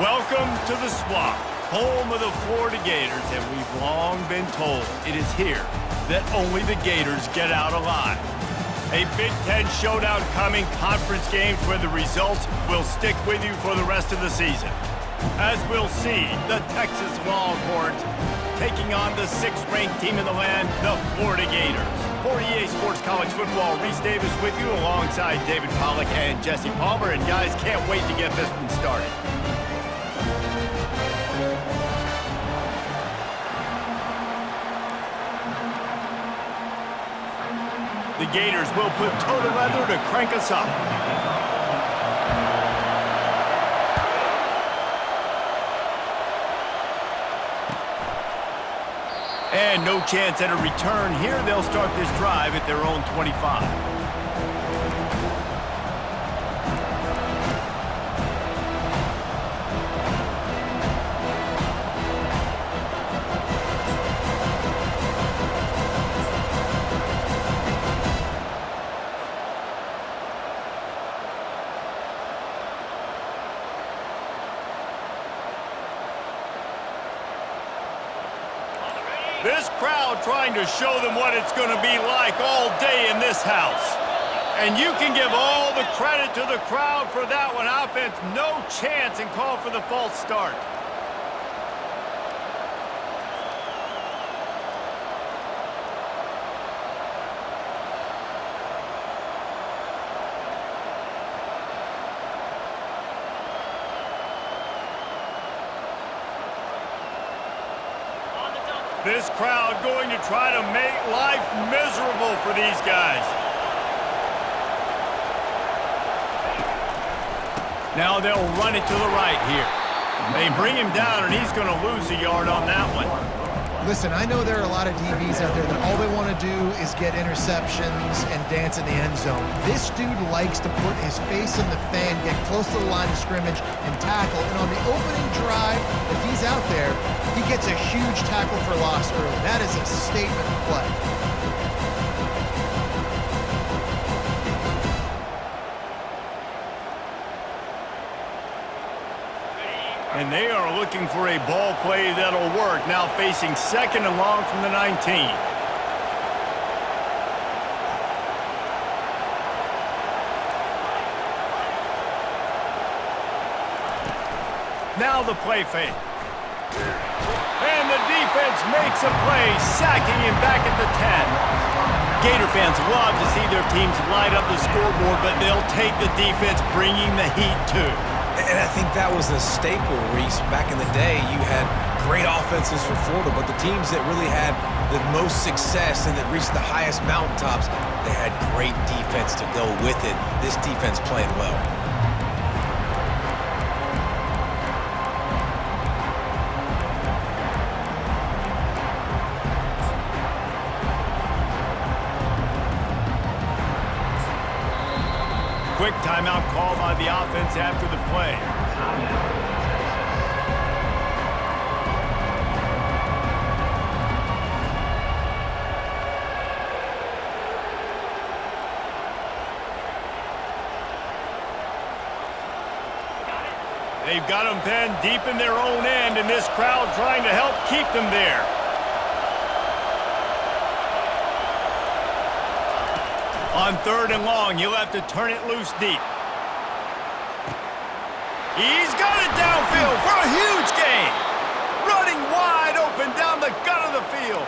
Welcome to the Swamp, home of the Florida Gators, and we've long been told it is here that only the Gators get out alive. A Big Ten showdown coming, conference games where the results will stick with you for the rest of the season. As we'll see, the Texas Longhorns taking on the 6th-ranked team in the land, the Florida Gators. For EA Sports College Football, Reese Davis with you alongside David Pollack and Jesse Palmer. And guys, can't wait to get this one started. The Gators will put toe to leather to crank us up. And no chance at a return here. They'll start this drive at their own 25. This crowd trying to show them what it's going to be like all day in this house. And you can give all the credit to the crowd for that one. Offense, no chance, and call for the false start. This crowd going to try to make life miserable for these guys. Now they'll run it to the right here. They bring him down, and he's going to lose a yard on that one. Listen, I know there are a lot of DBs out there that all they want to do is get interceptions and dance in the end zone. This dude likes to put his face in the fan, get close to the line of scrimmage, and tackle. And on the opening drive, if he's out there, he gets a huge tackle for loss early. That is a statement play. And they are looking for a ball play that'll work. Now facing 2nd and long from the 19. Now the play fake. And the defense makes a play, sacking him back at the 10. Gator fans love to see their teams light up the scoreboard, but they'll take the defense bringing the heat too. And I think that was a staple, Reese. Back in the day, you had great offenses for Florida, but the teams that really had the most success and that reached the highest mountaintops, they had great defense to go with it. This defense playing well. Quick timeout call by the offense after the play. They've got them penned deep in their own end, and this crowd trying to help keep them there. On 3rd and long, he'll have to turn it loose deep. He's got it downfield for a huge gain. Running wide open down the gut of the field.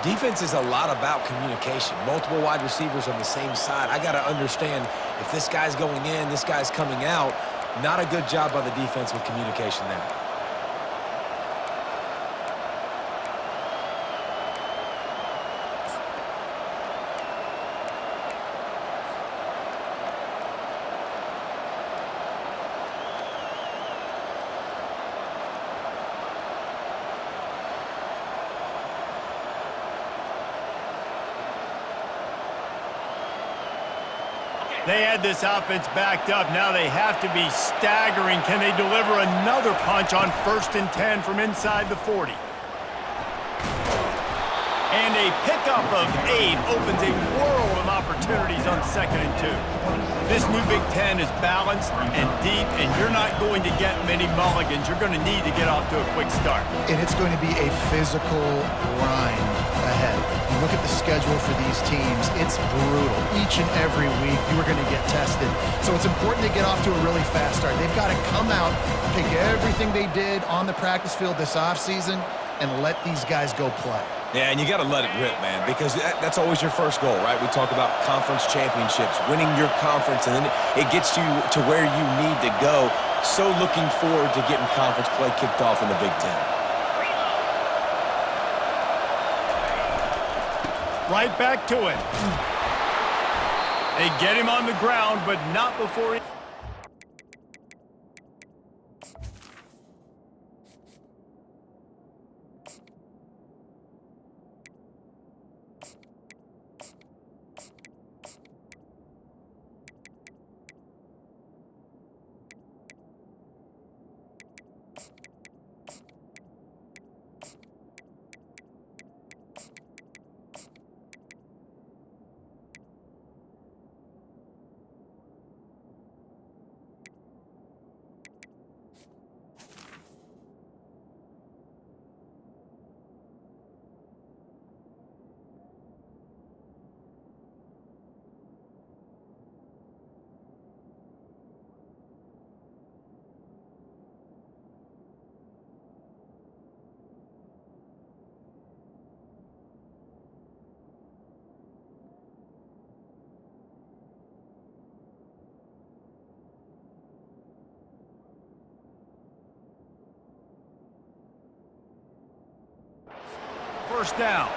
Defense is a lot about communication. Multiple wide receivers on the same side. I got to understand if this guy's going in, this guy's coming out. Not a good job by the defense with communication there. They had this offense backed up. Now they have to be staggering. Can they deliver another punch on 1st and 10 from inside the 40? And a pickup of 8 opens a world of opportunity. opportunities on 2nd and 2. This new Big Ten is balanced and deep, and you're not going to get many mulligans. You're going to need to get off to a quick start. And it's going to be a physical grind ahead. You look at the schedule for these teams, it's brutal. Each and every week, you are going to get tested. So it's important to get off to a really fast start. They've got to come out, take everything they did on the practice field this offseason, and let these guys go play. Yeah, and you got to let it rip, man, because that's always your first goal, right? We talk about conference championships, winning your conference, and then it gets you to where you need to go. So looking forward to getting conference play kicked off in the Big Ten. Right back to it. They get him on the ground, but not before he... First down.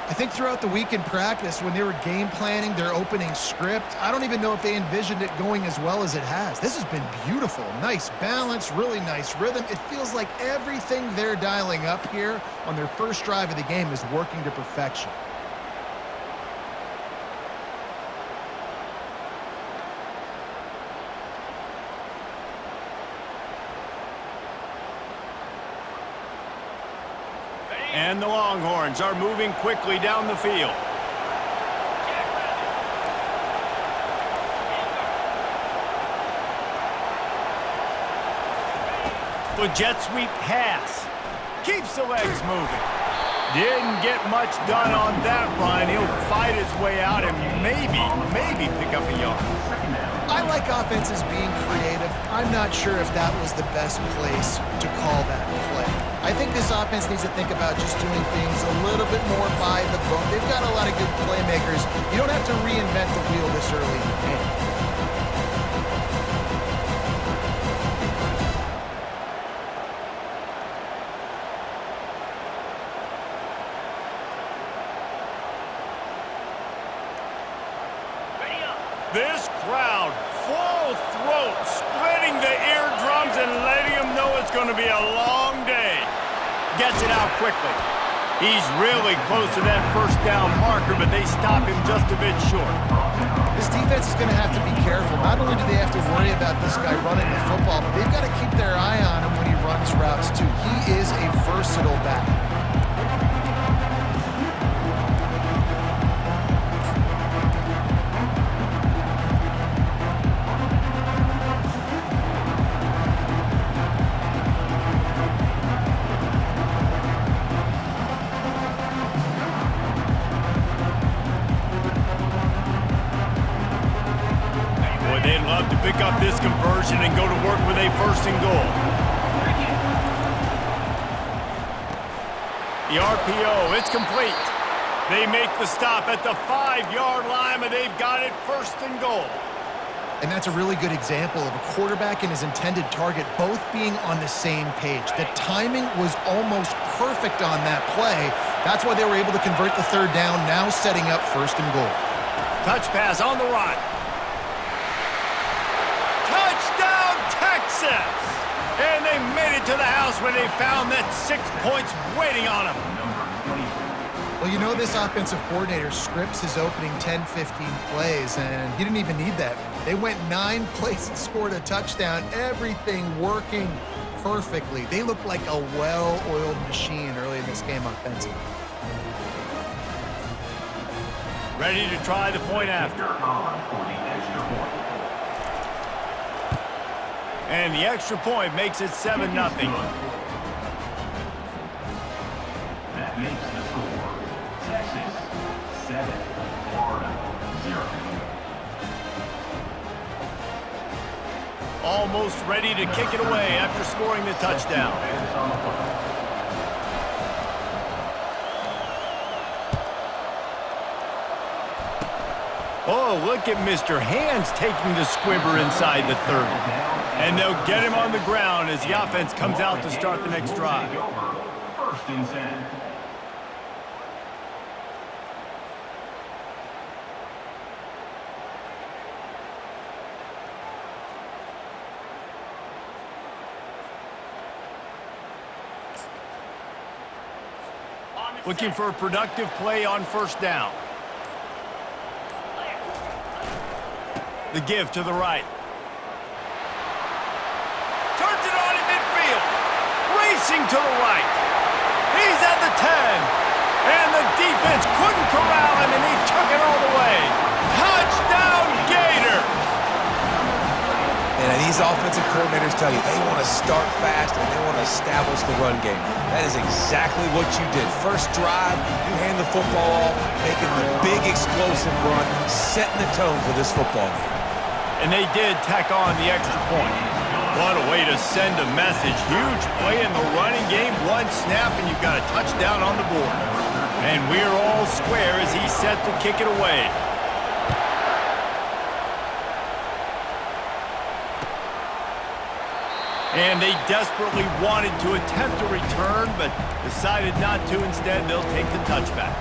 I think throughout the week in practice, when they were game planning their opening script, I don't even know if they envisioned it going as well as it has. This has been beautiful. Nice balance, really nice rhythm. It feels like everything they're dialing up here on their first drive of the game is working to perfection. And the Longhorns are moving quickly down the field. The jet sweep pass. Keeps the legs moving. Didn't get much done on that run. He'll fight his way out and maybe pick up a yard. I like offenses being creative. I'm not sure if that was the best place to call that play. I think this offense needs to think about just doing things a little bit more by the book. They've got a lot of good playmakers. You don't have to reinvent the wheel this early in the game. This crowd, full throat, splitting the eardrums and letting them know it's going to be a long day. Gets it out quickly. He's really close to that first down marker, but they stop him just a bit short. This defense is going to have to be careful. Not only do they have to worry about this guy running the football, but they've got to keep their eye on him when he runs routes too. He is a versatile back. They'd love to pick up this conversion and go to work with a first and goal. The RPO, it's complete. They make the stop at the 5-yard line, but they've got it first and goal. And that's a really good example of a quarterback and his intended target both being on the same page. The timing was almost perfect on that play. That's why they were able to convert the third down, now setting up first and goal. Touch pass on the run. Texas! And they made it to the house when they found that 6 points waiting on them. Well, you know this offensive coordinator scripts his opening 10, 15 plays, and he didn't even need that. They went 9 plays and scored a touchdown, everything working perfectly. They look like a well-oiled machine early in this game offensively. Ready to try the point after. And the extra point makes it 7-0. That makes the score Texas 7, Florida 0. Almost ready to kick it away after scoring the touchdown. Oh, look at Mr. Hands taking the squibber inside the 30. And they'll get him on the ground as the offense comes out to start the next drive. First and 10. Looking for a productive play on first down. The give to the right. Turns it on in midfield. Racing to the right. He's at the 10. And the defense couldn't corral him, and he took it all the way. Touchdown, Gator! And these offensive coordinators tell you they want to start fast and they want to establish the run game. That is exactly what you did. First drive, you hand the football off, making the big explosive run, setting the tone for this football game. And they did tack on the extra point. What a way to send a message. Huge play in the running game. One snap and you've got a touchdown on the board. And we're all square as he's set to kick it away. And they desperately wanted to attempt a return, but decided not to. Instead, they'll take the touchback.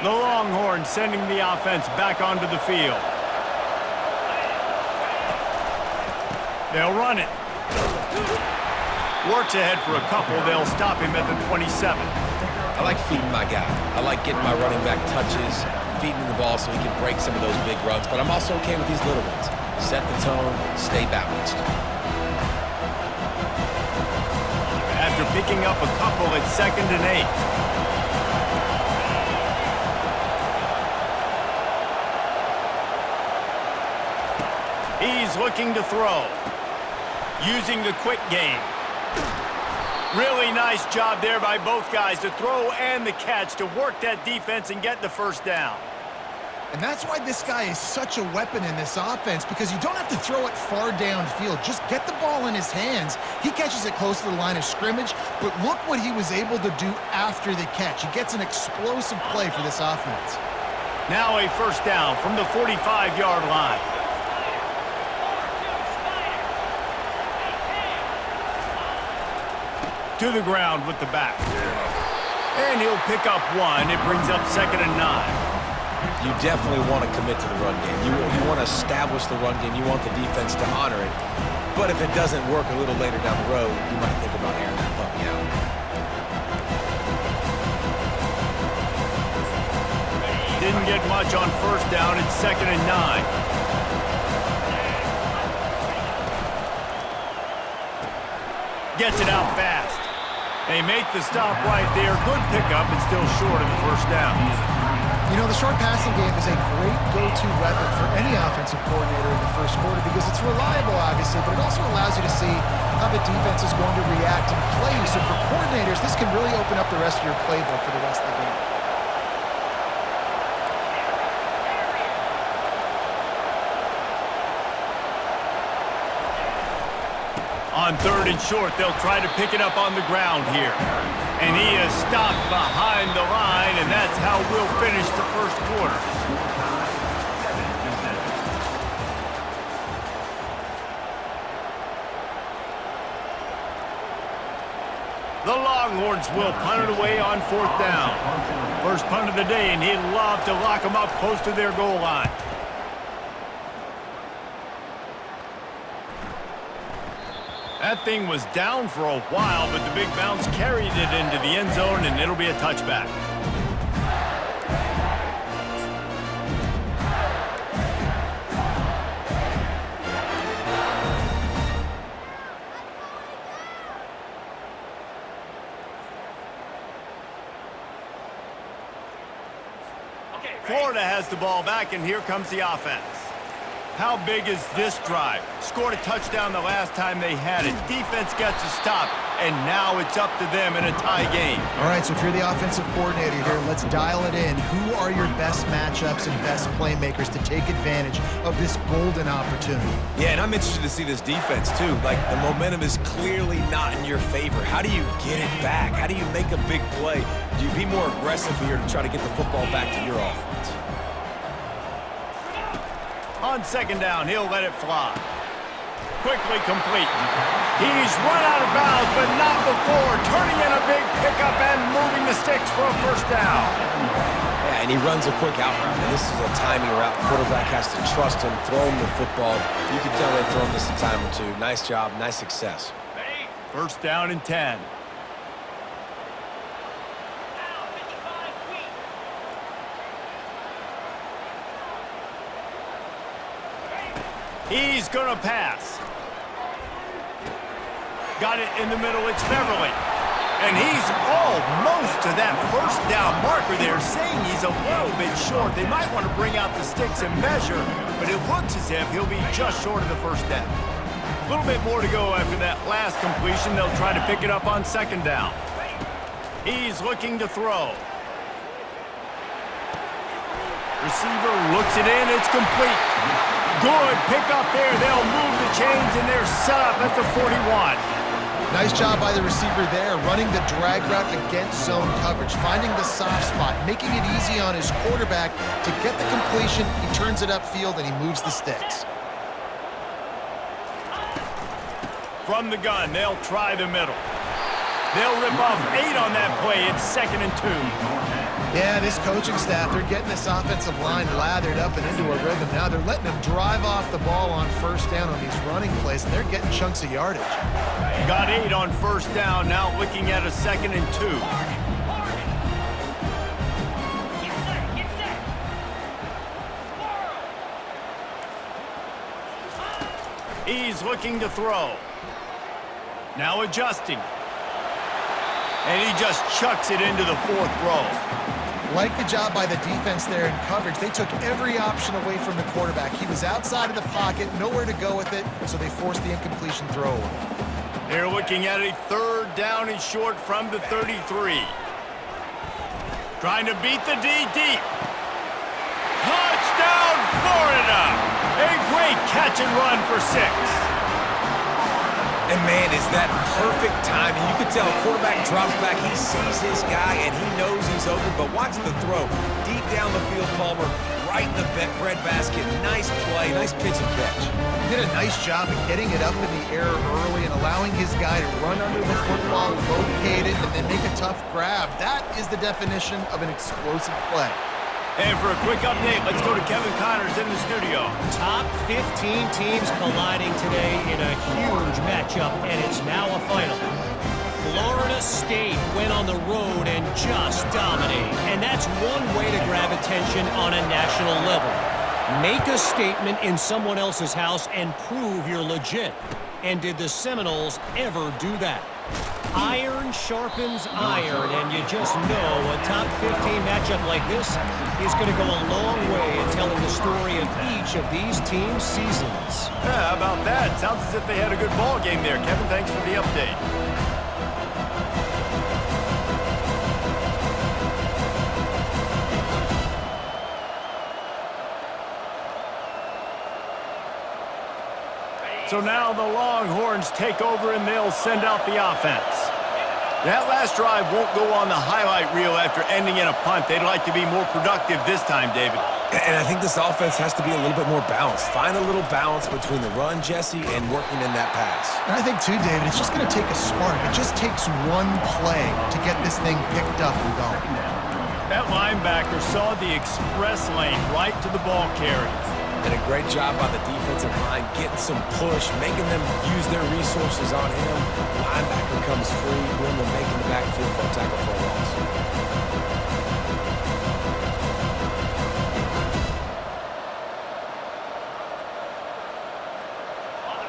The Longhorns sending the offense back onto the field. They'll run it. Works ahead for a couple. They'll stop him at the 27. I like feeding my guy. I like getting my running back touches, feeding the ball so he can break some of those big runs. But I'm also okay with these little ones. Set the tone, stay balanced. After picking up a couple, it's 2nd and 8. He's looking to throw. Using the quick game. Really nice job there by both guys to throw and the catch to work that defense and get the first down. And that's why this guy is such a weapon in this offense, because you don't have to throw it far downfield. Just get the ball in his hands. He catches it close to the line of scrimmage, but look what he was able to do after the catch. He gets an explosive play for this offense. Now a first down from the 45-yard line. To the ground with the back. And he'll pick up one. It brings up 2nd and 9. You definitely want to commit to the run game. You want to establish the run game. You want the defense to honor it. But if it doesn't work a little later down the road, you might think about airing that puppy out. Didn't get much on first down. It's 2nd and 9. Gets it out fast. They make the stop right there. Good pickup, and still short of the first down. You know, the short passing game is a great go-to weapon for any offensive coordinator in the first quarter because it's reliable, obviously, but it also allows you to see how the defense is going to react and play you. So for coordinators, this can really open up the rest of your playbook for the rest of the game. On 3rd and short, they'll try to pick it up on the ground here. And he is stopped behind the line, and that's how we'll finish the first quarter. The Longhorns will punt it away on 4th down. First punt of the day, and he'd love to lock them up close to their goal line. That thing was down for a while, but the big bounce carried it into the end zone, and it'll be a touchback. Florida has the ball back, and here comes the offense. How big is this drive? Scored a touchdown the last time they had it. Defense gets a stop, and now it's up to them in a tie game. All right, so if you're the offensive coordinator here, let's dial it in. Who are your best matchups and best playmakers to take advantage of this golden opportunity? Yeah, and I'm interested to see this defense, too. Like, the momentum is clearly not in your favor. How do you get it back? How do you make a big play? Do you be more aggressive here to try to get the football back to your offense? On second down, he'll let it fly. Quickly complete. He's run out of bounds, but not before turning in a big pickup and moving the sticks for a first down. Yeah, and he runs a quick out route. And this is a timing route. Quarterback has to trust him, throw him the football. You can tell they've thrown this a time or two. Nice job, nice success. First down and 10. He's going to pass. Got it in the middle. It's Beverly. And he's almost to that first down marker there, saying he's a little bit short. They might want to bring out the sticks and measure, but it looks as if he'll be just short of the first down. A little bit more to go after that last completion. They'll try to pick it up on second down. He's looking to throw. Receiver looks it in. It's complete. Good pick up there. They'll move the chains, and they're set up at the 41. Nice job by the receiver there, running the drag route against zone coverage, finding the soft spot, making it easy on his quarterback to get the completion. He turns it upfield, and he moves the sticks. From the gun, they'll try the middle. They'll rip off 8 on that play. It's 2nd and 2. Yeah, this coaching staff, they're getting this offensive line lathered up and into a rhythm now. They're letting them drive off the ball on first down on these running plays, and they're getting chunks of yardage. Got 8 on first down, now looking at a 2nd and 2. He's looking to throw. Now adjusting. And he just chucks it into the 4th row. Like the job by the defense there in coverage. They took every option away from the quarterback. He was outside of the pocket, nowhere to go with it, so they forced the incompletion throw. They're looking at a 3rd down and short from the 33. Trying to beat the D deep. Touchdown, Florida! A great catch and run for 6. And, man, is that perfect timing. You can tell quarterback drops back. He sees his guy, and he knows he's open. But watch the throw. Deep down the field, Palmer, right in the bread basket. Nice play, nice pitch and catch. He did a nice job of getting it up in the air early and allowing his guy to run under the football, locate it, and then make a tough grab. That is the definition of an explosive play. And for a quick update, let's go to Kevin Connors in the studio. Top 15 teams colliding today in a huge matchup, and it's now a final. Florida State went on the road and just dominated, and that's one way to grab attention on a national level. Make a statement in someone else's house and prove you're legit. And did the Seminoles ever do that? Iron sharpens iron, and you just know a top 15 matchup like this is going to go a long way in telling the story of each of these teams' seasons. Yeah, how about that? Sounds as if they had a good ball game there. Kevin, thanks for the update. So now the Longhorns take over and they'll send out the offense. That last drive won't go on the highlight reel after ending in a punt. They'd like to be more productive this time, David. And I think this offense has to be a little bit more balanced. Find a little balance between the run, Jesse, and working in that pass. And I think, too, David, it's just going to take a spark. It just takes one play to get this thing picked up and going. That linebacker saw the express lane right to the ball carrier. And a great job by the defensive line, getting some push, making them use their resources on him. Linebacker comes free, boom, and making the backfield for a tackle for a loss.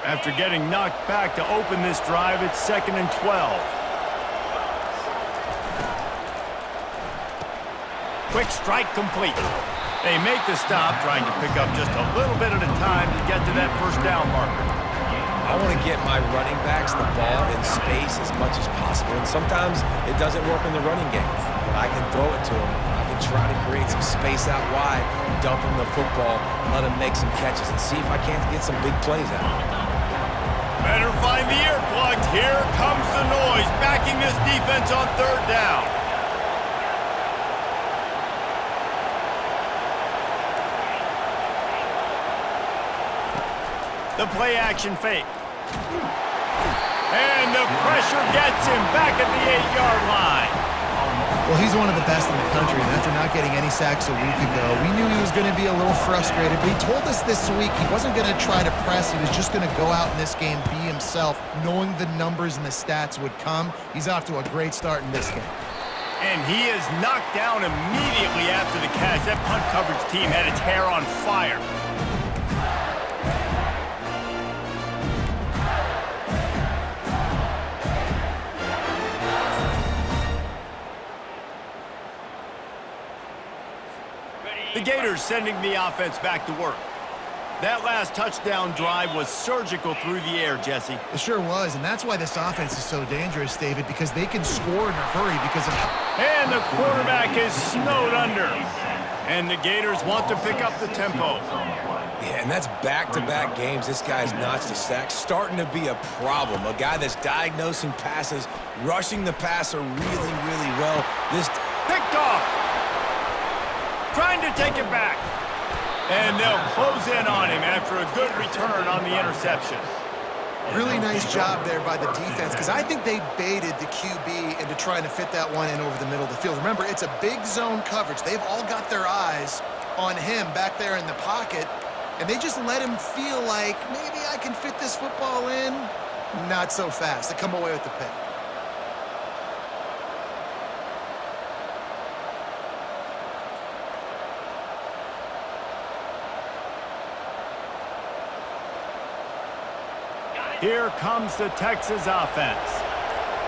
After getting knocked back to open this drive, it's 2nd and 12. Quick strike complete. They make the stop, trying to pick up just a little bit at a time to get to that first down marker. I want to get my running backs the ball in space as much as possible, and sometimes it doesn't work in the running game. But I can throw it to them. I can try to create some space out wide, dump them the football, let them make some catches, and see if I can't get some big plays out of it. Better find the earplugs. Here comes the noise, backing this defense on third down. The play action fake. And the pressure gets him back at the 8-yard line. Well, he's one of the best in the country, and after not getting any sacks a week ago, we knew he was going to be a little frustrated, but he told us this week he wasn't going to try to press. He was just going to go out in this game, be himself, knowing the numbers and the stats would come. He's off to a great start in this game. And he is knocked down immediately after the catch. That punt coverage team had its hair on fire. The Gators sending the offense back to work. That last touchdown drive was surgical through the air, Jesse. It sure was, and that's why this offense is so dangerous, David, because they can score in a hurry because of... And the quarterback is snowed under. And the Gators want to pick up the tempo. Yeah, and that's back-to-back games. This guy's notched a sack, starting to be a problem. A guy that's diagnosing passes, rushing the passer really, really well. This picked off. Trying to take it back. And they'll close in on him after a good return on the interception. Really nice job there by the defense, because I think they baited the QB into trying to fit that one in over the middle of the field. Remember, it's a big zone coverage. They've all got their eyes on him back there in the pocket, and they just let him feel like, maybe I can fit this football in. Not so fast. They come away with the pick. Here comes the Texas offense.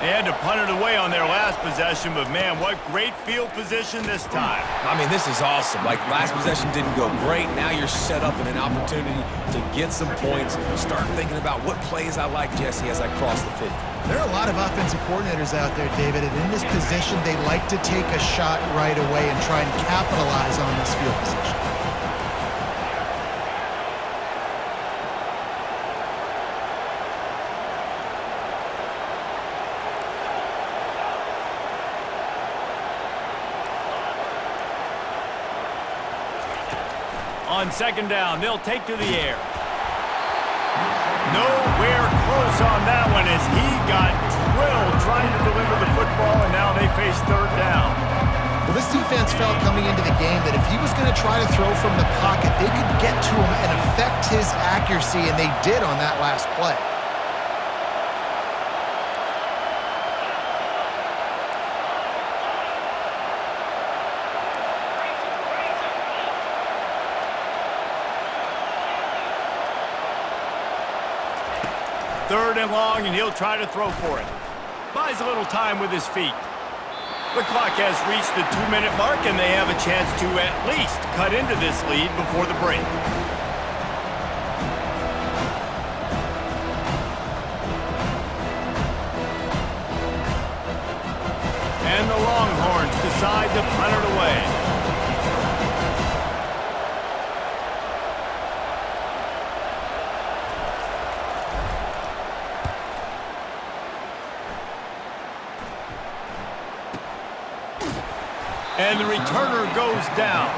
They had to punt it away on their last possession, but man, what great field position this time. I mean, this is awesome. Like, last possession didn't go great. Now you're set up in an opportunity to get some points. Start thinking about what plays I like, Jesse, as I cross the 50. There are a lot of offensive coordinators out there, David, and in this position, they like to take a shot right away and try and capitalize on this field position. On second down, they'll take to the air. Nowhere close on that one as he got drilled trying to deliver the football, and now they face third down. Well, this defense felt coming into the game that if he was going to try to throw from the pocket, they could get to him and affect his accuracy, and they did on that last play. Third and long, and he'll try to throw for it. Buys a little time with his feet. The clock has reached the 2-minute mark, and they have a chance to at least cut into this lead before the break. And the Longhorns decide to punt it away. And the returner goes down.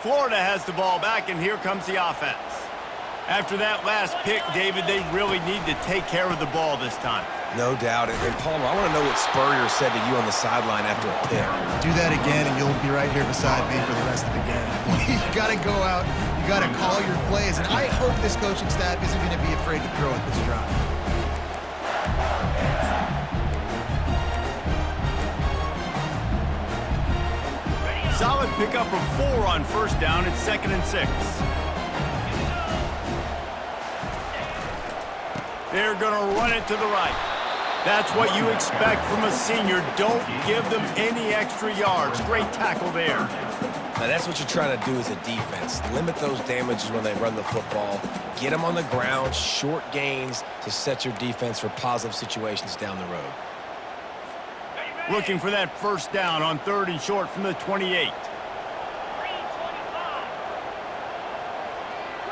Florida has the ball back, and here comes the offense. After that last pick, David, they really need to take care of the ball this time. No doubt. And Palmer, I want to know what Spurrier said to you on the sideline after a pick. Do that again, and you'll be right here beside me for the rest of the game. You got to go out. You got to call your plays. And I hope this coaching staff isn't going to be afraid to throw at this drive. solid pickup of 4 on first down. It's 2nd and 6. They're going to run it to the right. That's what you expect from a senior. Don't give them any extra yards. Great tackle there. Now that's what you're trying to do as a defense. Limit those damages when they run the football. Get them on the ground, short gains to set your defense for positive situations down the road. Looking for that first down on 3rd and short from the 28.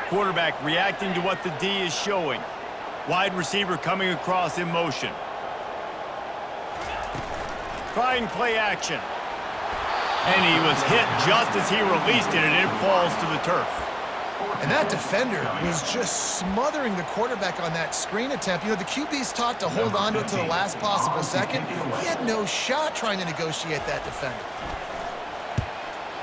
Quarterback reacting to what the D is showing. Wide receiver coming across in motion. Trying play action. And he was hit just as he released it, and it falls to the turf. And that defender was just smothering the quarterback on that screen attempt. You know, the QB's taught to hold on to it to the last possible second. He had no shot trying to negotiate that defender.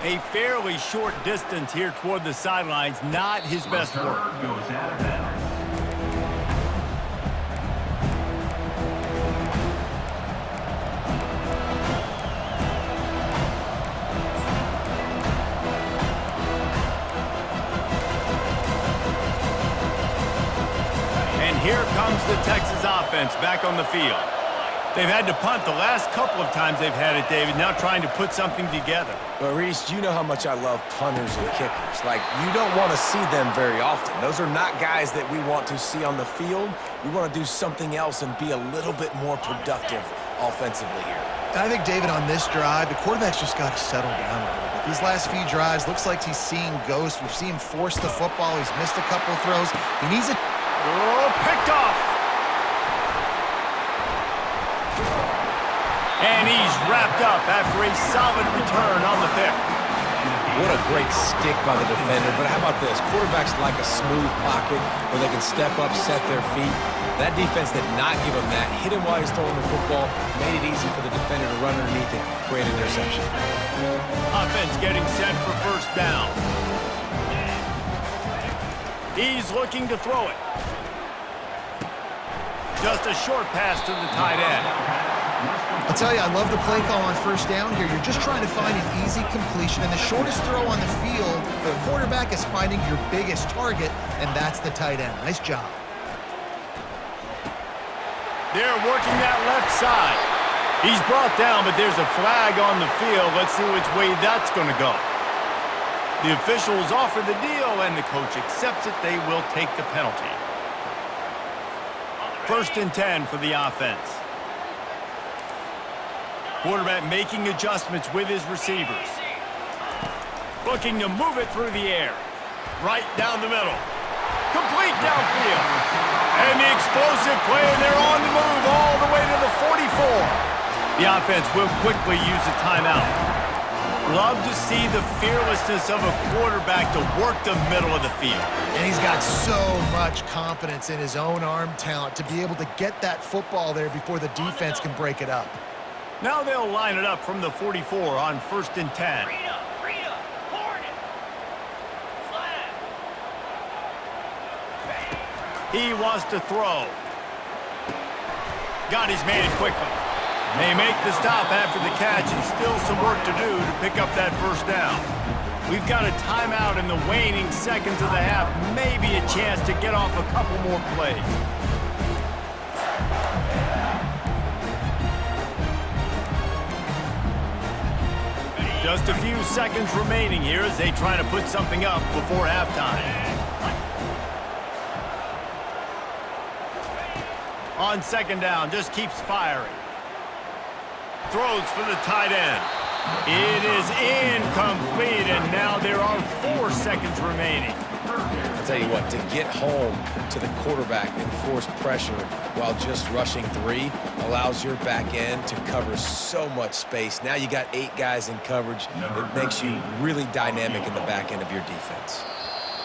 A fairly short distance here toward the sidelines, not his best work. Goes out of bounds. Here comes the Texas offense back on the field. They've had to punt the last couple of times they've had it, David, now trying to put something together. But, Reese, you know how much I love punters and kickers. Like, you don't want to see them very often. Those are not guys that we want to see on the field. We want to do something else and be a little bit more productive offensively here. And I think, David, on this drive, the quarterback's just got to settle down a little bit. These last few drives, looks like he's seeing ghosts. We've seen him force the football. He's missed a couple of throws. He needs a... Oh, picked off. And he's wrapped up after a solid return on the pick. What a great stick by the defender. But how about this? Quarterbacks like a smooth pocket where they can step up, set their feet. That defense did not give him that. Hit him while he's throwing the football. Made it easy for the defender to run underneath it. Great interception. Offense getting set for first down. He's looking to throw it. Just a short pass to the tight end. I'll tell you, I love the play call on first down here. You're just trying to find an easy completion, and the shortest throw on the field, the quarterback is finding your biggest target, and that's the tight end. Nice job. They're working that left side. He's brought down, but there's a flag on the field. Let's see which way that's going to go. The officials offer the deal, and the coach accepts it. They will take the penalty. 1st and 10 for the offense. Quarterback making adjustments with his receivers. Looking to move it through the air. Right down the middle. Complete downfield. And the explosive play, and they're on the move all the way to the 44. The offense will quickly use a timeout. Love to see the fearlessness of a quarterback to work the middle of the field. And he's got so much confidence in his own arm talent to be able to get that football there before the defense can break it up. Now they'll line it up from the 44 on 1st and 10. He wants to throw. Got his man quickly. They make the stop after the catch, and still some work to do to pick up that first down. We've got a timeout in the waning seconds of the half. Maybe a chance to get off a couple more plays. Just a few seconds remaining here as they try to put something up before halftime. On 2nd down, just keeps firing. Throws for the tight end. It is incomplete, and now there are 4 seconds remaining. I'll tell you what, to get home to the quarterback and force pressure while just rushing 3 allows your back end to cover so much space. Now you got 8 guys in coverage. It makes you really dynamic in the back end of your defense.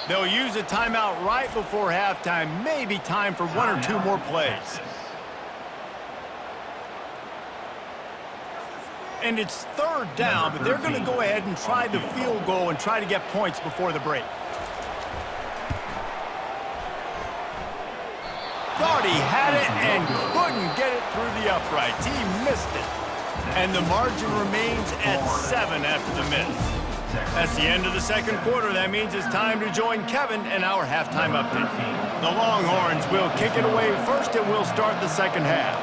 They'll use a timeout right before halftime. Maybe time for 1 or 2 more plays. And it's 3rd down, but they're going to go ahead and try the field goal and try to get points before the break. Thought he had it and couldn't get it through the uprights. He missed it. And the margin remains at 7 after the miss. That's the end of the second quarter. That means it's time to join Kevin in our halftime update. The Longhorns will kick it away first, and we'll start the second half.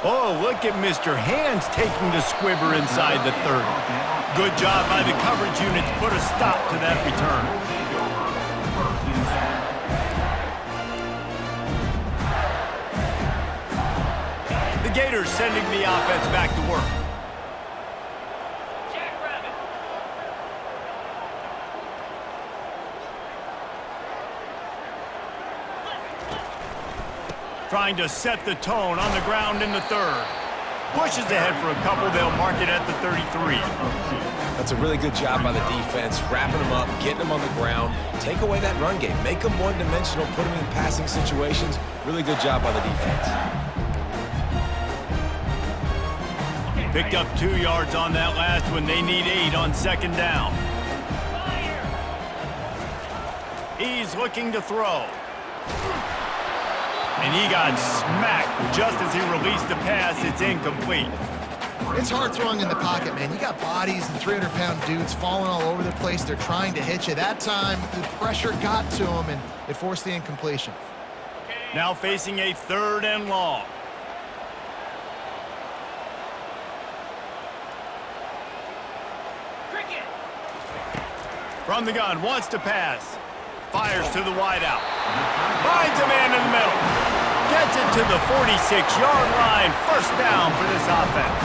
Oh, look at Mr. Hands taking the squibber inside the 30. Good job by the coverage unit to put a stop to that return. The Gators sending the offense back to work. Trying to set the tone on the ground in the third. Pushes ahead for a couple. They'll mark it at the 33. That's a really good job by the defense, wrapping them up, getting them on the ground. Take away that run game. Make them one-dimensional, put them in passing situations. Really good job by the defense. Picked up 2 yards on that last one. They need 8 on second down. He's looking to throw. And he got smacked just as he released the pass. It's incomplete. It's hard throwing in the pocket, man. You got bodies and 300-pound dudes falling all over the place. They're trying to hit you. That time, the pressure got to him, and it forced the incompletion. Now facing a 3rd and long. From the gun, wants to pass. Fires to the wideout. Finds a man in the middle. Gets it to the 46-yard line. First down for this offense.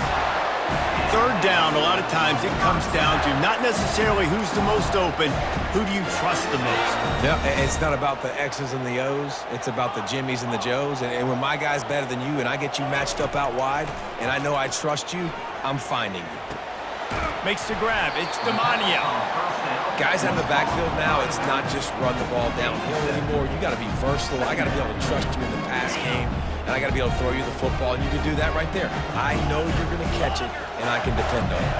3rd down, a lot of times it comes down to not necessarily who's the most open, who do you trust the most? No, it's not about the X's and the O's. It's about the Jimmys and the Joes. And when my guy's better than you and I get you matched up out wide and I know I trust you, I'm finding you. Makes the grab. It's Demania. Guys out of the backfield now, it's not just run the ball downhill anymore. You got to be versatile. I got to be able to trust you in the pass game, and I got to be able to throw you the football, and you can do that right there. I know you're going to catch it, and I can depend on it.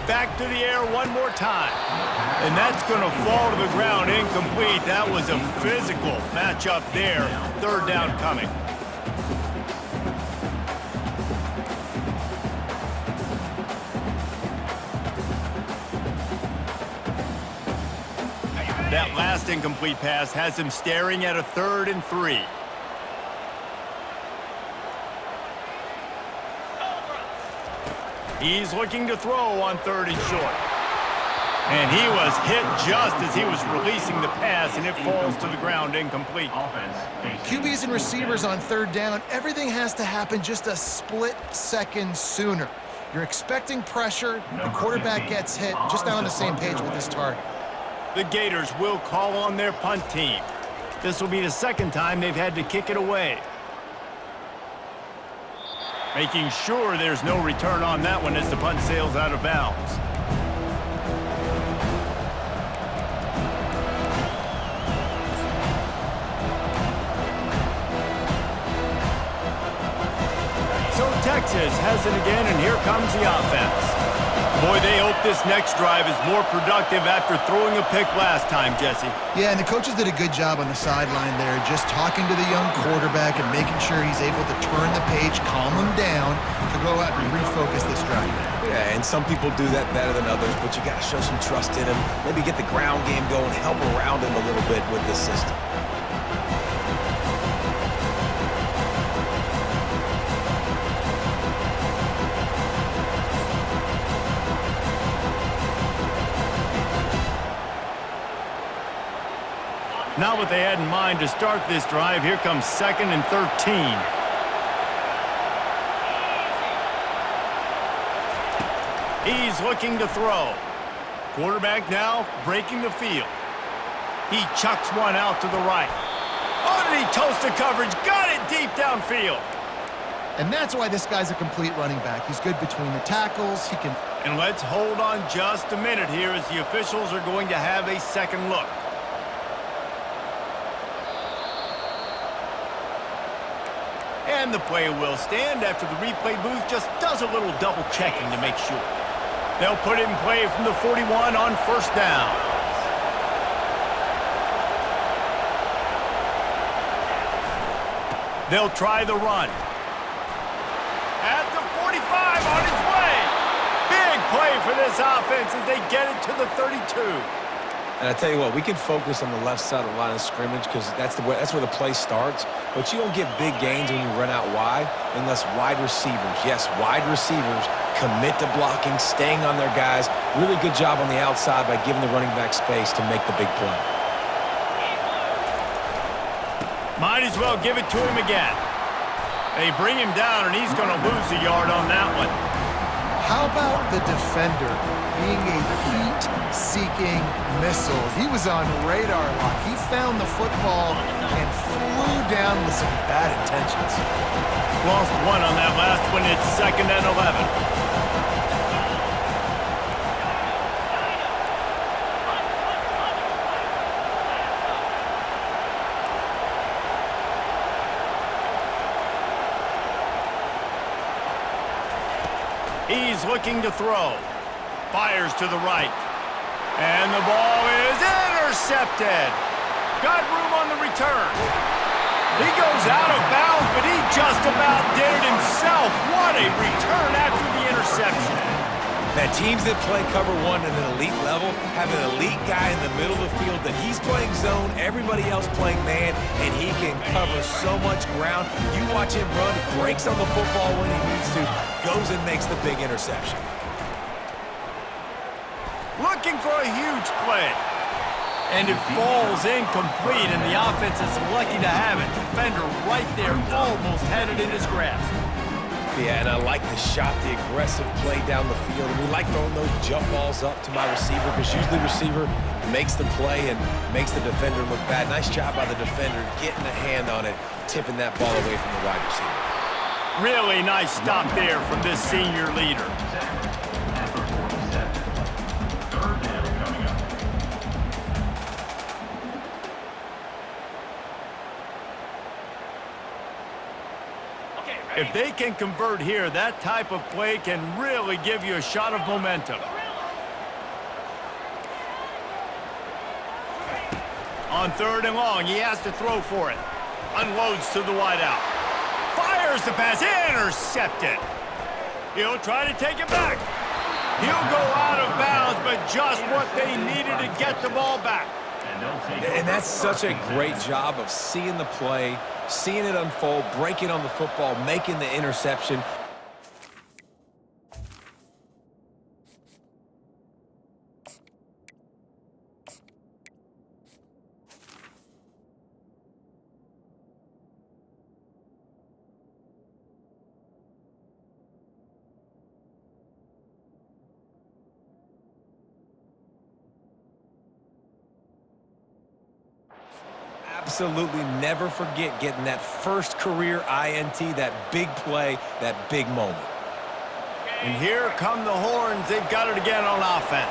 Back to the air one more time. And that's going to fall to the ground incomplete. That was a physical matchup there. 3rd down coming. That last incomplete pass has him staring at a 3rd and 3. He's looking to throw on 3rd and short. And he was hit just as he was releasing the pass, and it falls to the ground incomplete. QBs and receivers on 3rd down, everything has to happen just a split second sooner. You're expecting pressure, the quarterback gets hit, just not on the same page with this target. The Gators will call on their punt team. This will be the 2nd time they've had to kick it away. Making sure there's no return on that one as the punt sails out of bounds. So Texas has it again, and here comes the offense. Boy, they hope this next drive is more productive after throwing a pick last time, Jesse. Yeah, and the coaches did a good job on the sideline there, just talking to the young quarterback and making sure he's able to turn the page, calm him down, to go out and refocus this drive. Yeah, and some people do that better than others, but you got to show some trust in him. Maybe get the ground game going, help around him a little bit with this system. Not what they had in mind to start this drive. Here comes 2nd and 13. He's looking to throw. Quarterback now breaking the field. He chucks one out to the right. Oh, did he toast the coverage? Got it deep downfield. And that's why this guy's a complete running back. He's good between the tackles. He can... And let's hold on just a minute here as the officials are going to have a second look. And the play will stand after the replay booth just does a little double checking to make sure. They'll put it in play from the 41 on 1st down. They'll try the run. At the 45, on its way. Big play for this offense as they get it to the 32. And I tell you what, we can focus on the left side of the line of scrimmage because that's where the play starts. But you don't get big gains when you run out wide unless wide receivers, yes, wide receivers, commit to blocking, staying on their guys. Really good job on the outside by giving the running back space to make the big play. Might as well give it to him again. They bring him down, and he's going to lose a yard on that one. How about the defender being a heat-seeking missile? He was on radar lock. He found the football and flew down with some bad intentions. Lost one on that last one. It's 2nd and 11. He's looking to throw. Fires to the right. And the ball is intercepted. Got room on the return. He goes out of bounds, but he just about did it himself. What a return after the interception. Now, teams that play cover one at an elite level have an elite guy in the middle of the field that he's playing zone, everybody else playing man, and he can cover so much ground. You watch him run, breaks on the football when he needs to, goes and makes the big interception. Looking for a huge play. And it falls incomplete, and the offense is lucky to have it. Defender right there, almost had it in his grasp. Yeah, and I like the shot, the aggressive play down the field. And we like throwing those jump balls up to my receiver because usually the receiver makes the play and makes the defender look bad. Nice job by the defender getting a hand on it, tipping that ball away from the wide receiver. Really nice stop there from this senior leader. If they can convert here, that type of play can really give you a shot of momentum. On 3rd and long, he has to throw for it. Unloads to the wideout. Fires the pass, intercepted. He'll try to take it back. He'll go out of bounds, but just what they needed to get the ball back. And that's such a great job of seeing the play, seeing it unfold, breaking on the football, making the interception. Absolutely never forget getting that first career INT, that big play, that big moment. And here come the horns. They've got it again on offense.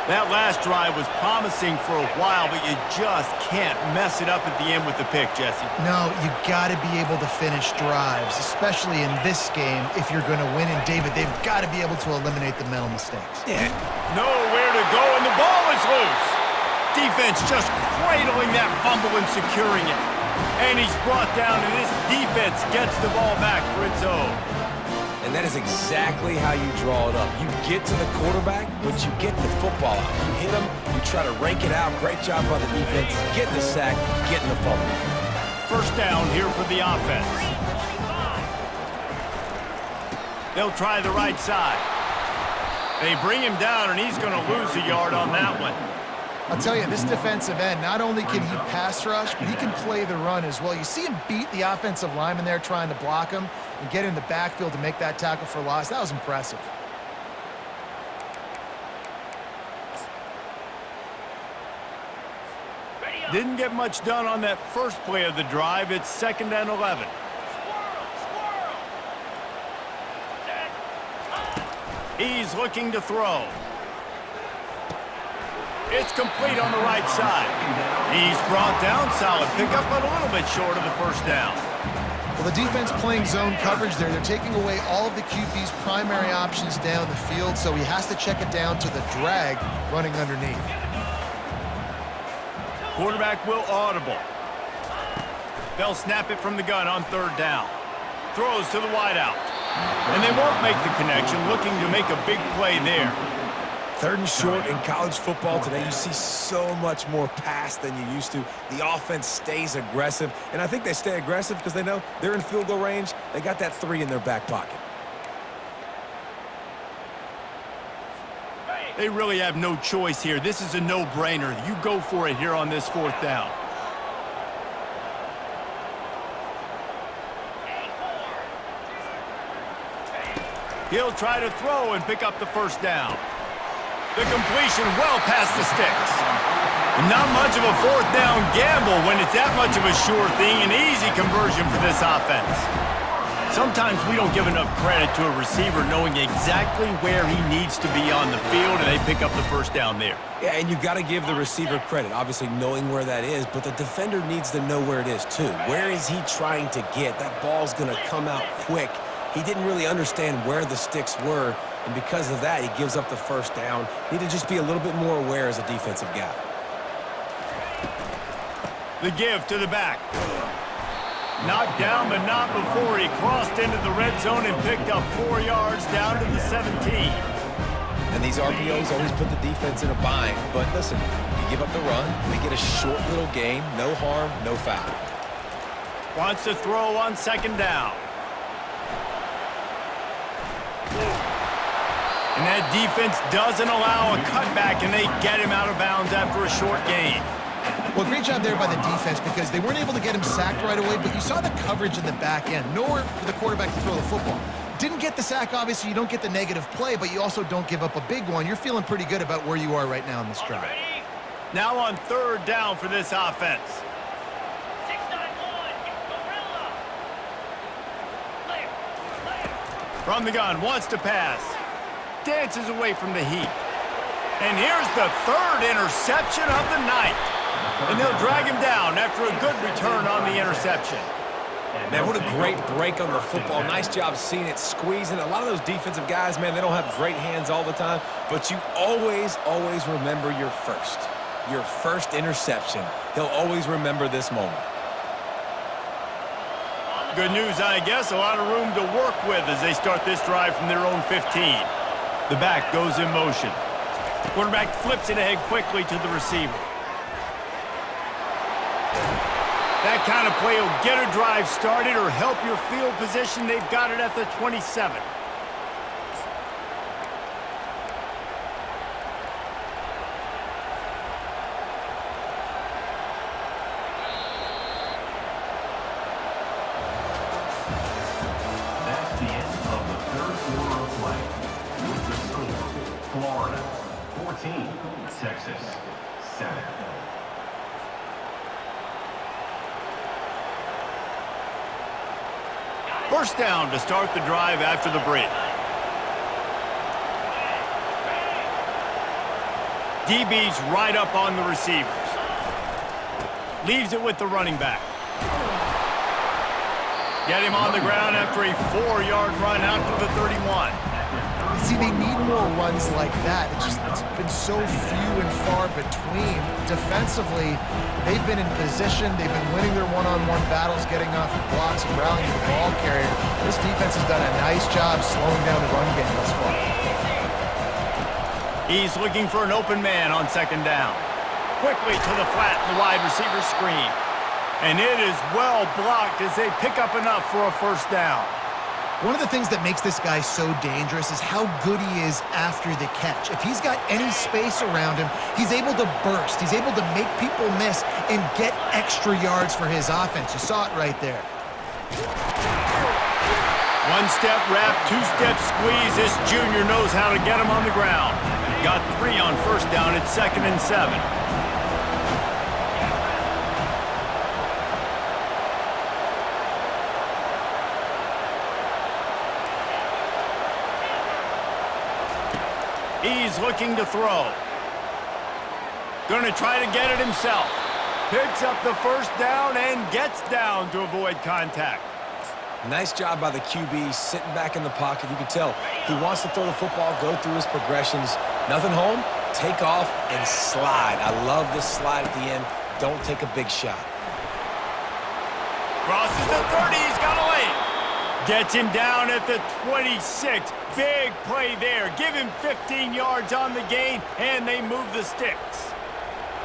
That last drive was promising for a while, but you just can't mess it up at the end with the pick, Jesse. No, you got to be able to finish drives, especially in this game. If you're going to win, and David, they've got to be able to eliminate the mental mistakes. Yeah. Nowhere to go, and the ball is loose. Defense just cradling that fumble and securing it. And he's brought down, and this defense gets the ball back for its own. And that is exactly how you draw it up. You get to the quarterback, but you get the football out. You hit him, you try to rake it out. Great job by the defense. Getting the sack, getting the fumble. First down here for the offense. They'll try the right side. They bring him down, and he's going to lose a yard on that one. I'll tell you, this defensive end, not only can he pass rush, but he can play the run as well. You see him beat the offensive lineman there trying to block him and get in the backfield to make that tackle for loss. That was impressive. Didn't get much done on that first play of the drive. It's 2nd and 11. He's looking to throw. It's complete on the right side. He's brought down, solid pickup, but a little bit short of the first down. Well, the defense playing zone coverage there. They're taking away all of the QB's primary options down the field, so he has to check it down to the drag running underneath. Quarterback will audible. They'll snap it from the gun on third down. Throws to the wideout. And they won't make the connection, looking to make a big play there. Third and short in college football today, you see so much more pass than you used to. The offense stays aggressive, and I think they stay aggressive because they know they're in field goal range. They got that 3 in their back pocket. They really have no choice here. This is a no-brainer. You go for it here on this fourth down. He'll try to throw and pick up the first down. The completion well past the sticks. Not much of a fourth down gamble when it's that much of a sure thing. An easy conversion for this offense. Sometimes we don't give enough credit to a receiver knowing exactly where he needs to be on the field, and they pick up the first down there. Yeah, and you got to give the receiver credit, obviously knowing where that is, but the defender needs to know where it is too. Where is he trying to get? That ball's going to come out quick. He didn't really understand where the sticks were, and because of that, he gives up the first down. Need to just be a little bit more aware as a defensive guy. The give to the back. Knocked down, but not before he crossed into the red zone and picked up 4 yards down to the 17. And these RPOs always put the defense in a bind. But listen, you give up the run, they get a short little gain, no harm, no foul. Wants to throw on second down. And that defense doesn't allow a cutback, and they get him out of bounds after a short gain. Well, great job there by the defense because they weren't able to get him sacked right away, but you saw the coverage in the back end. Nowhere for the quarterback to throw the football. Didn't get the sack, obviously. You don't get the negative play, but you also don't give up a big one. You're feeling pretty good about where you are right now in this drive. Now on third down for this offense. From the gun, wants to pass. Dances away from the heat. And here's the third interception of the night. And they'll drag him down after a good return on the interception. Man, what a great break on the football. Nice job seeing it squeezing. A lot of those defensive guys, man, they don't have great hands all the time, but you always remember your first interception. He'll always remember this moment. Good news, I guess. A lot of room to work with as they start this drive from their own 15. The back goes in motion. Quarterback flips it ahead quickly to the receiver. That kind of play will get a drive started or help your field position. They've got it at the 27. That's the end of the third quarter of play. With the score, Florida 14, Texas 7. First down to start the drive after the break. DB's right up on the receivers. Leaves it with the running back. Get him on the ground after a 4-yard run out to the 31. See, they need more runs like that. It's been so few and far between. Defensively, they've been in position. They've been winning their one-on-one battles, getting off of blocks and rallying the ball carrier. This defense has done a nice job slowing down the run game thus far. He's looking for an open man on second down. Quickly to the flat, the wide receiver screen. And it is well blocked as they pick up enough for a first down. One of the things that makes this guy so dangerous is how good he is after the catch. If he's got any space around him, he's able to burst. He's able to make people miss and get extra yards for his offense. You saw it right there. One-step wrap, two-step squeeze. This junior knows how to get him on the ground. Got 3 on first down at 2nd and 7. He's looking to throw. Going to try to get it himself. Picks up the first down and gets down to avoid contact. Nice job by the QB sitting back in the pocket. You can tell he wants to throw the football, go through his progressions. Nothing home, take off, and slide. I love this slide at the end. Don't take a big shot. Crosses the 30, he's got a lane. Gets him down at the 26. Big play there. Give him 15 yards on the gain, and they move the sticks.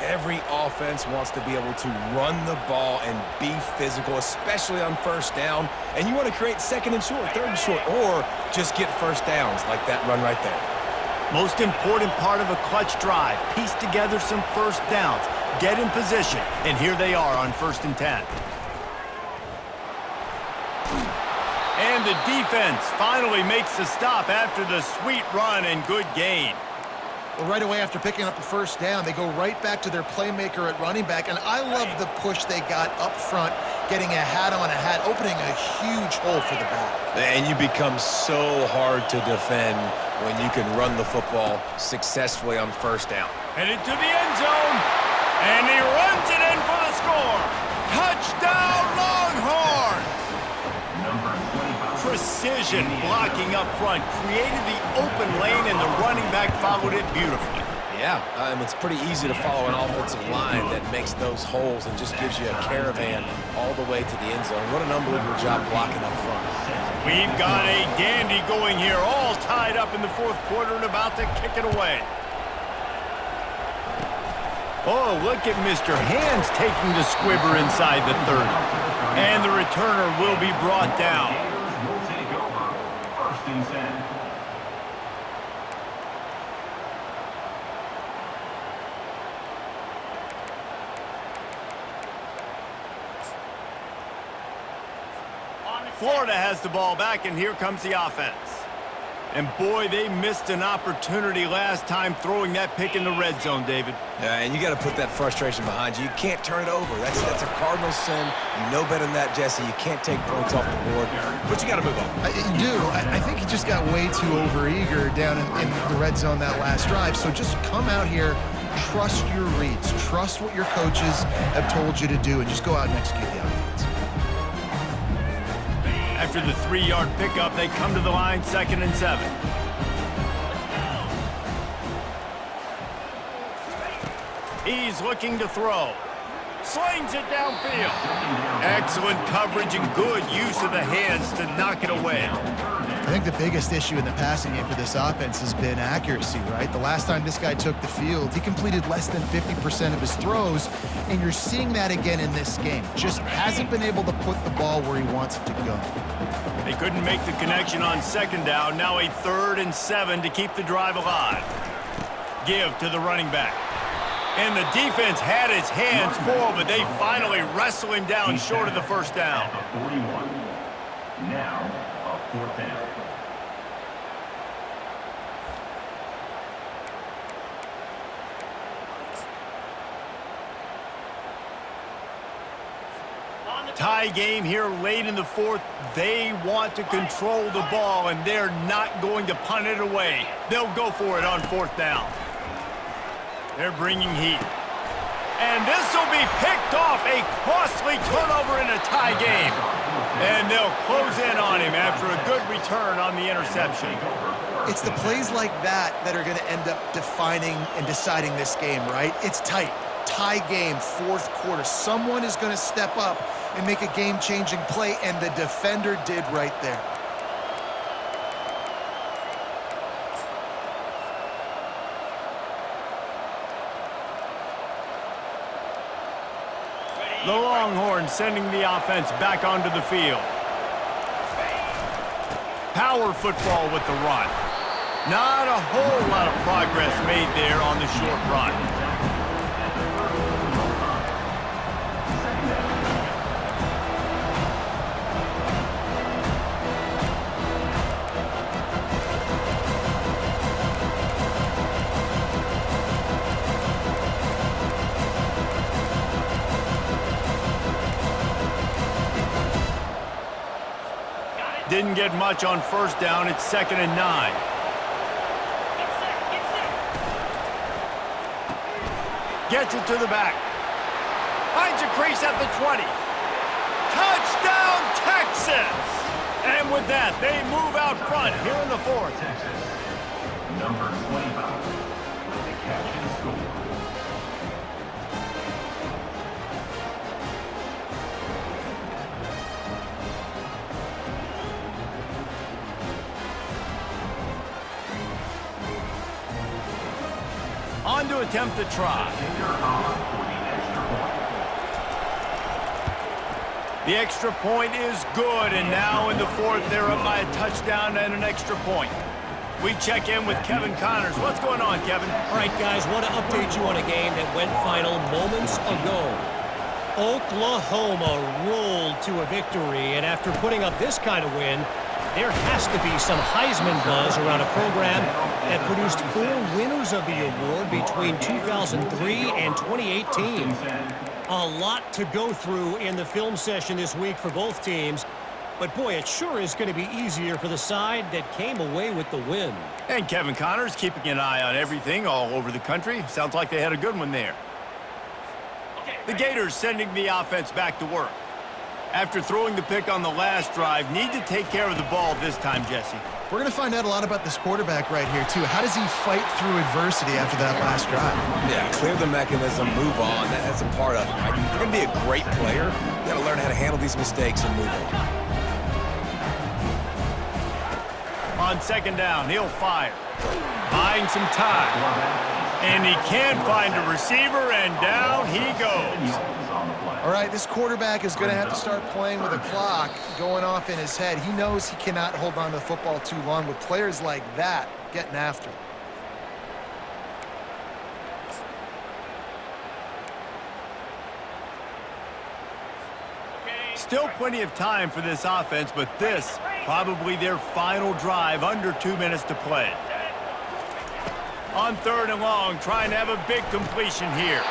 Every offense wants to be able to run the ball and be physical, especially on first down. And you want to create second and short, third and short, or just get first downs like that run right there. Most important part of a clutch drive, piece together some first downs, get in position, and here they are on 1st and 10. And the defense finally makes the stop after the sweet run and good gain. Well, right away after picking up a first down, they go right back to their playmaker at running back, and I love the push they got up front, getting a hat on a hat, opening a huge hole for the back. And you become so hard to defend when you can run the football successfully on first down. Headed to the end zone, and he runs it in for the score. Touchdown, Longhorns! Precision blocking up front created the open lane, and the running back followed it beautifully. Yeah, it's pretty easy to follow an offensive line that makes those holes and just gives you a caravan all the way to the end zone. What an unbelievable job blocking up front. We've got a dandy going here, all tied up in the 4th quarter and about to kick it away. Oh, look at Mr. Hands taking the squibber inside the 30. And the returner will be brought down. Will take over 1st and 10. Florida has the ball back, and here comes the offense. And boy, they missed an opportunity last time throwing that pick in the red zone, David. Yeah, and you got to put that frustration behind you. You can't turn it over. That's a cardinal sin. You know better than that, Jesse. You can't take points off the board, but you got to move on. You do. I think he just got way too overeager down in the red zone that last drive. So just come out here, trust your reads, trust what your coaches have told you to do, and just go out and execute the offense. After the 3-yard pickup, they come to the line, 2nd and 7. He's looking to throw. Slings it downfield. Excellent coverage and good use of the hands to knock it away. I think the biggest issue in the passing game for this offense has been accuracy, right? The last time this guy took the field, he completed less than 50% of his throws, and you're seeing that again in this game. Just hasn't been able to put the ball where he wants it to go. They couldn't make the connection on 2nd down. Now a 3rd and 7 to keep the drive alive. Give to the running back. And the defense had his hands full, but they finally wrestle him down short of the 1st down. 41. Now, a 4th down. Tie game here late in the 4th. They want to control the ball, and they're not going to punt it away. They'll go for it on 4th down. They're bringing heat. And this will be picked off, a costly turnover in a tie game. And they'll close in on him after a good return on the interception. It's the plays like that that are going to end up defining and deciding this game, right? It's tight. Tie game, 4th quarter. Someone is going to step up and make a game-changing play, and the defender did right there. The Longhorns sending the offense back onto the field. Power football with the run. Not a whole lot of progress made there on the short run. Didn't get much on 1st down. It's 2nd and 9. Gets it to the back. Finds a crease at the 20. Touchdown, Texas! And with that, they move out front here in the 4th. Texas, number 25, with the catch and score. On to attempt the try. The extra point is good, and now in the fourth, they're up by a touchdown and an extra point. We check in with Kevin Connors. What's going on, Kevin? All right, guys, want to update you on a game that went final moments ago. Oklahoma rolled to a victory, and after putting up this kind of win, there has to be some Heisman buzz around a program that produced 4 winners of the award between 2003 and 2018. A lot to go through in the film session this week for both teams, but boy, it sure is going to be easier for the side that came away with the win. And Kevin Connors keeping an eye on everything all over the country. Sounds like they had a good one there. The Gators sending the offense back to work. After throwing the pick on the last drive, need to take care of the ball this time, Jesse. We're going to find out a lot about this quarterback right here, too. How does he fight through adversity after that last drive? Yeah, clear the mechanism, move on. That's a part of it, right? If you're going to be a great player, you got to learn how to handle these mistakes and move on. On second down, he'll fire. Buying some time. And he can't find a receiver, and down he goes. All right, this quarterback is going to have to start playing with a clock going off in his head. He knows he cannot hold on to the football too long with players like that getting after him. Still plenty of time for this offense, but this probably their final drive, under 2 minutes to play. On third and long, trying to have a big completion here.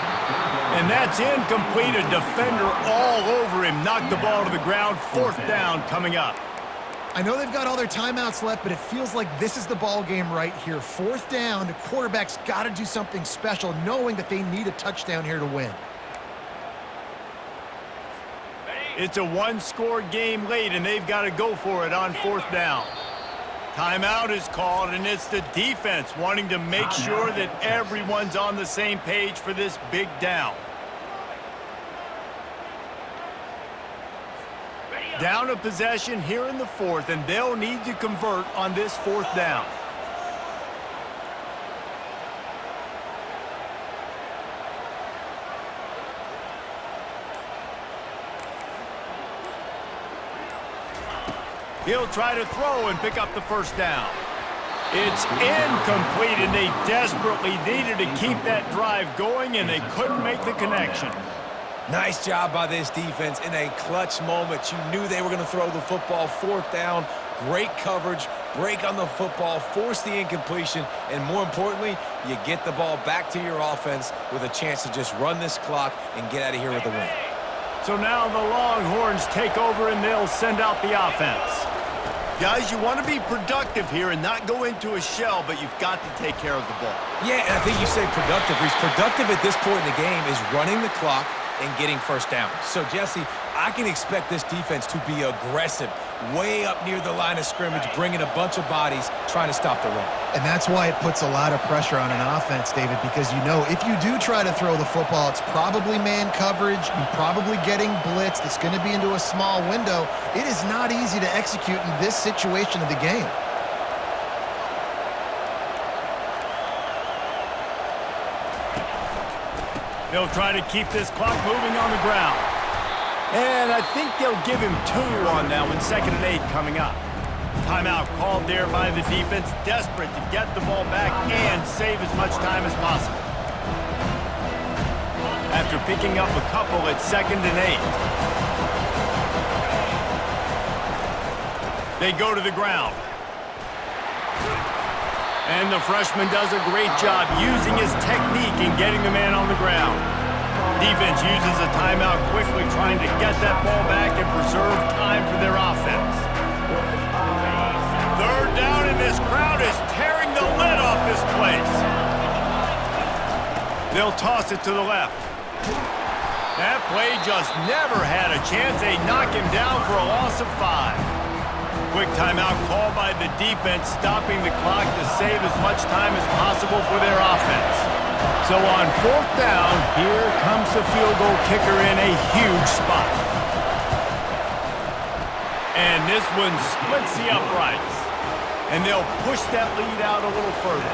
And that's incomplete. A defender all over him. Knocked the ball to the ground. Fourth down coming up. I know they've got all their timeouts left, but it feels like this is the ball game right here. Fourth down, the quarterback's got to do something special, knowing that they need a touchdown here to win. It's a one-score game late, and they've got to go for it on fourth down. Timeout is called, and it's the defense wanting to make sure that everyone's on the same page for this big down. Down a possession here in the fourth, and they'll need to convert on this fourth down. He'll try to throw and pick up the first down. It's incomplete, and they desperately needed to keep that drive going, and they couldn't make the connection. Nice job by this defense in a clutch moment. You knew they were going to throw the football. Fourth down, great coverage, break on the football, force the incompletion, and more importantly, you get the ball back to your offense with a chance to just run this clock and get out of here with a win. So now the Longhorns take over, and they'll send out the offense. Guys, you want to be productive here and not go into a shell, but you've got to take care of the ball. Yeah, and I think you say productive. He's productive at this point in the game is running the clock and getting first down. So, Jesse, I can expect this defense to be aggressive, way up near the line of scrimmage, bringing a bunch of bodies, trying to stop the run. And that's why it puts a lot of pressure on an offense, David, because you know if you do try to throw the football, it's probably man coverage, you're probably getting blitzed, it's going to be into a small window. It is not easy to execute in this situation of the game. They'll try to keep this clock moving on the ground. And I think they'll give him 2 on that one. 2nd and 8 coming up. Timeout called there by the defense, desperate to get the ball back and save as much time as possible. After picking up a couple, it's 2nd and 8. They go to the ground. And the freshman does a great job using his technique and getting the man on the ground. Defense uses a timeout quickly, trying to get that ball back and preserve time for their offense. Third down, and this crowd is tearing the lid off this place. They'll toss it to the left. That play just never had a chance. They knock him down for a loss of 5. Quick timeout call by the defense, stopping the clock to save as much time as possible for their offense. So on fourth down, here comes the field goal kicker in a huge spot. And this one splits the uprights. And they'll push that lead out a little further.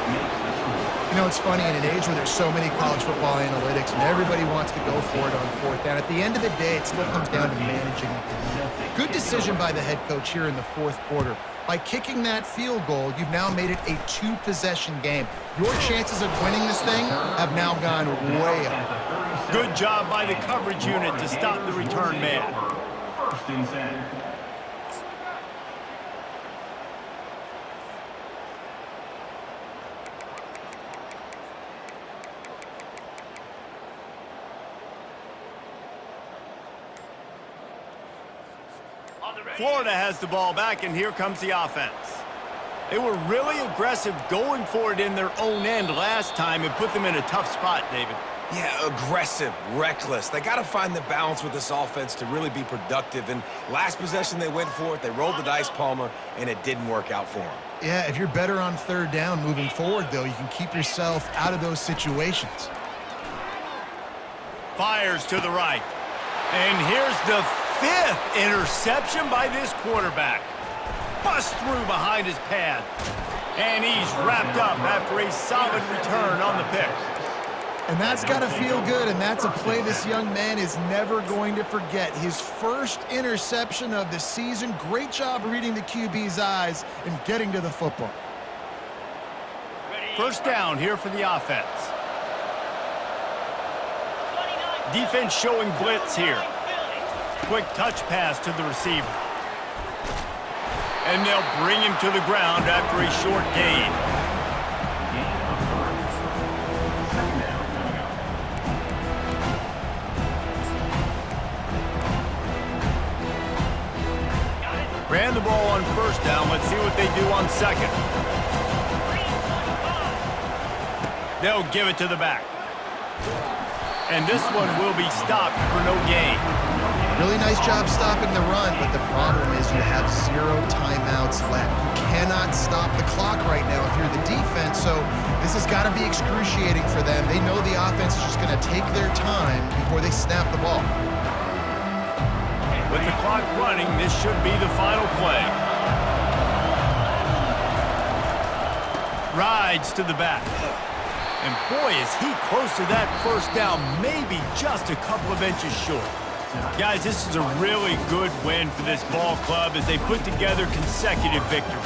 You know, it's funny, in an age where there's so many college football analytics and everybody wants to go for it on fourth down, at the end of the day, it still comes down to managing the game. Good decision by the head coach here in the fourth quarter. By kicking that field goal, you've now made it a two-possession game. Your chances of winning this thing have now gone way up. Good job by the coverage unit to stop the return man. First and 10. Florida has the ball back, and here comes the offense. They were really aggressive going for it in their own end last time and put them in a tough spot, David. Yeah, aggressive, reckless. They got to find the balance with this offense to really be productive. And last possession they went for it, they rolled the dice, Palmer, and it didn't work out for them. Yeah, if you're better on third down moving forward, though, you can keep yourself out of those situations. Fires to the right. And here's the fifth interception by this quarterback. Bust through behind his pad. And he's wrapped up after a solid return on the pick. And that's got to feel good, and that's a play this young man is never going to forget. His first interception of the season. Great job reading the QB's eyes and getting to the football. First down here for the offense. Defense showing blitz here. Quick touch pass to the receiver. And they'll bring him to the ground after a short gain. Ran the ball on first down. Let's see what they do on second. They'll give it to the back. And this one will be stopped for no gain. Really nice job stopping the run, but the problem is you have 0 timeouts left. You cannot stop the clock right now if you're the defense, so this has got to be excruciating for them. They know the offense is just going to take their time before they snap the ball. With the clock running, this should be the final play. Rides to the back. And boy, is he close to that first down, maybe just a couple of inches short. Guys, this is a really good win for this ball club as they put together consecutive victories.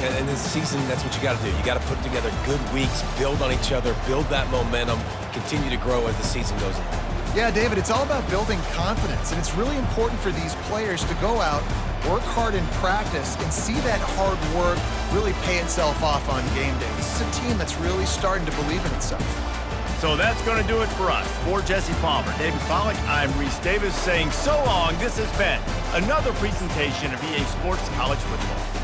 Yeah, and this season, that's what you got to do. You got to put together good weeks, build on each other, build that momentum, continue to grow as the season goes on. Yeah, David, it's all about building confidence, and it's really important for these players to go out, work hard in practice, and see that hard work really pay itself off on game day. This is a team that's really starting to believe in itself. So that's going to do it for us. For Jesse Palmer, David Pollack, I'm Reese Davis saying so long. This has been another presentation of EA Sports College Football.